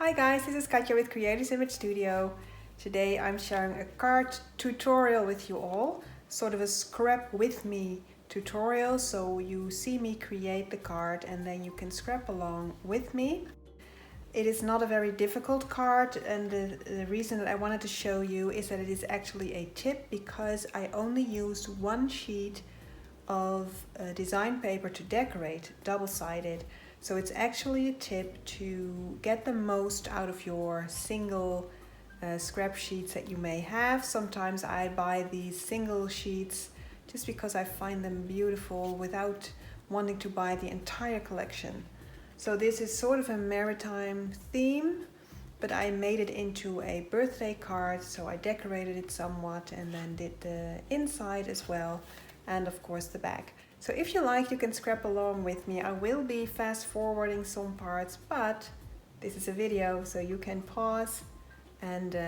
Hi guys, this is Katja with Creators Image Studio. Today I'm sharing a card tutorial with you all, sort of a scrap with me tutorial, so you see me create the card and then you can scrap along with me. It is not a very difficult card, and the reason that I wanted to show you is that it is actually a tip because I only used one sheet of design paper to decorate, double-sided. So it's actually a tip to get the most out of your single scrap sheets that you may have. Sometimes I buy these single sheets just because I find them beautiful without wanting to buy the entire collection. So this is sort of a maritime theme, but I made it into a birthday card, so I decorated it somewhat and then did the inside as well, and of course the back. So if you like, you can scrap along with me. I will be fast forwarding some parts, but this is a video, so you can pause and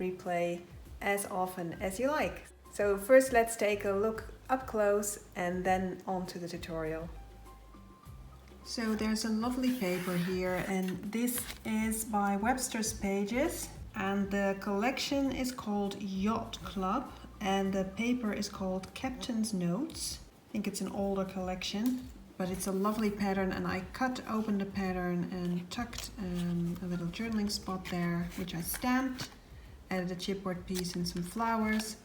replay as often as you like. So first let's take a look up close and then on to the tutorial. So there's a lovely paper here, and this is by Webster's Pages, and the collection is called Yacht Club, and the paper is called Captain's Notes. I think it's an older collection, but it's a lovely pattern, and I cut open the pattern and tucked a little journaling spot there, which I stamped, added a chipboard piece and some flowers,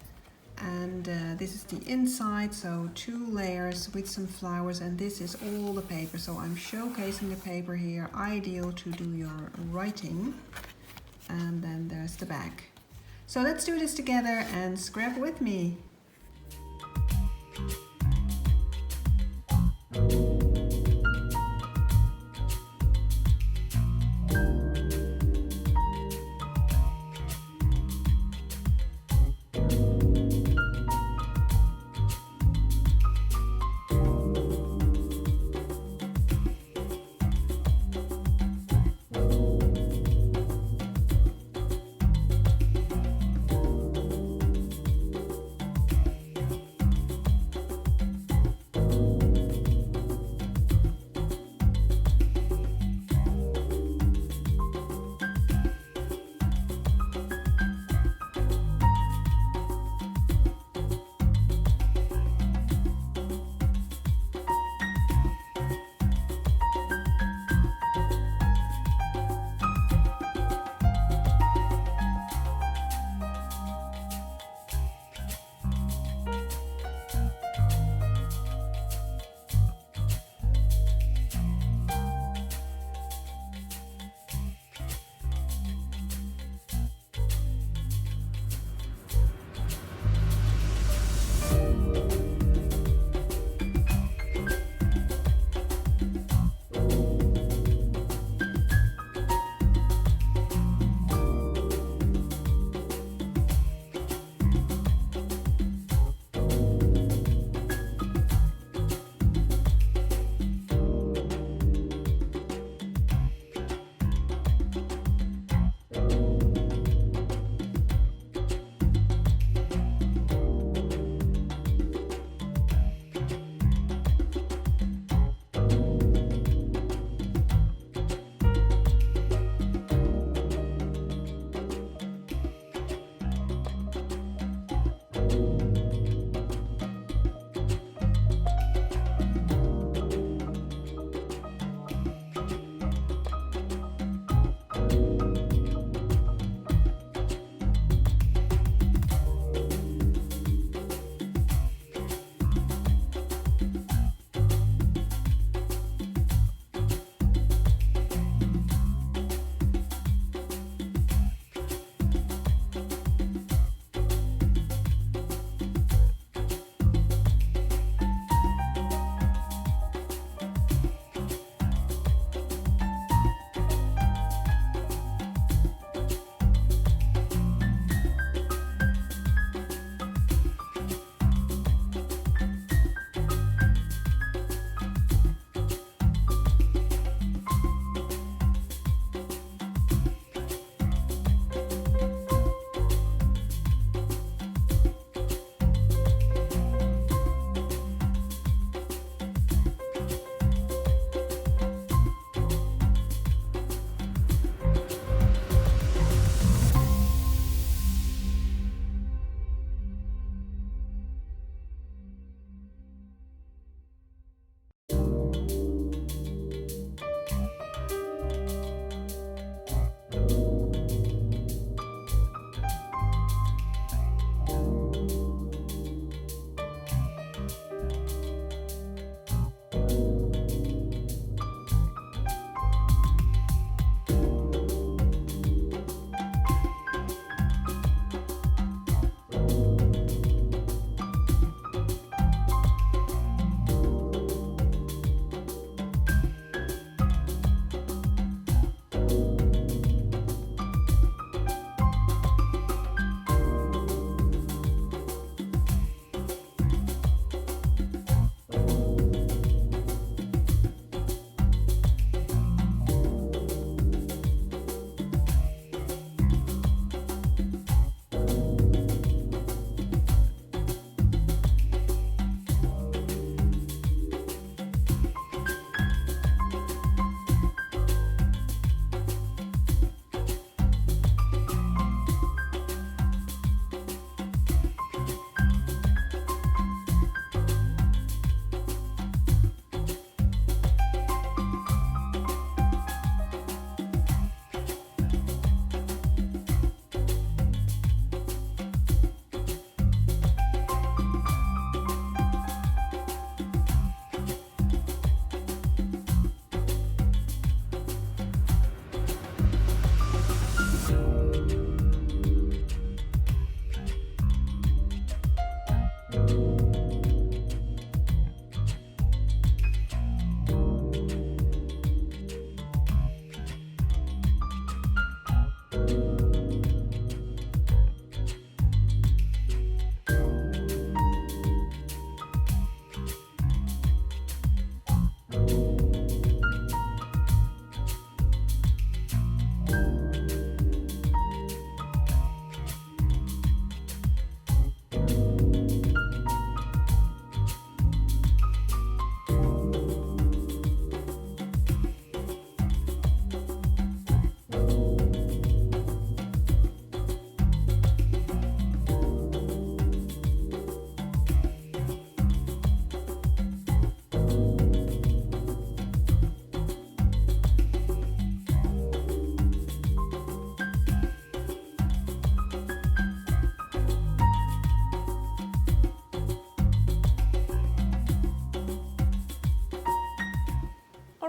and this is the inside, so 2 layers with some flowers, and this is all the paper. So I'm showcasing the paper here, ideal to do your writing, and then there's the back. So let's do this together and scrap with me.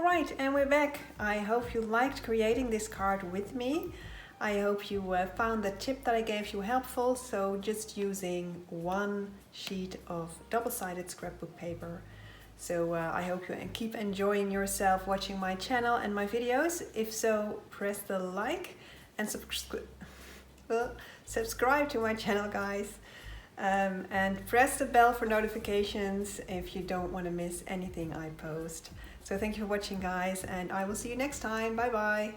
Alright, and we're back. I hope you liked creating this card with me. I hope you found the tip that I gave you helpful. So just using one sheet of double-sided scrapbook paper. So I hope you keep enjoying yourself watching my channel and my videos. If so, press the like and subscribe to my channel, guys. And press the bell for notifications if you don't want to miss anything I post. So thank you for watching, guys, and I will see you next time. Bye bye.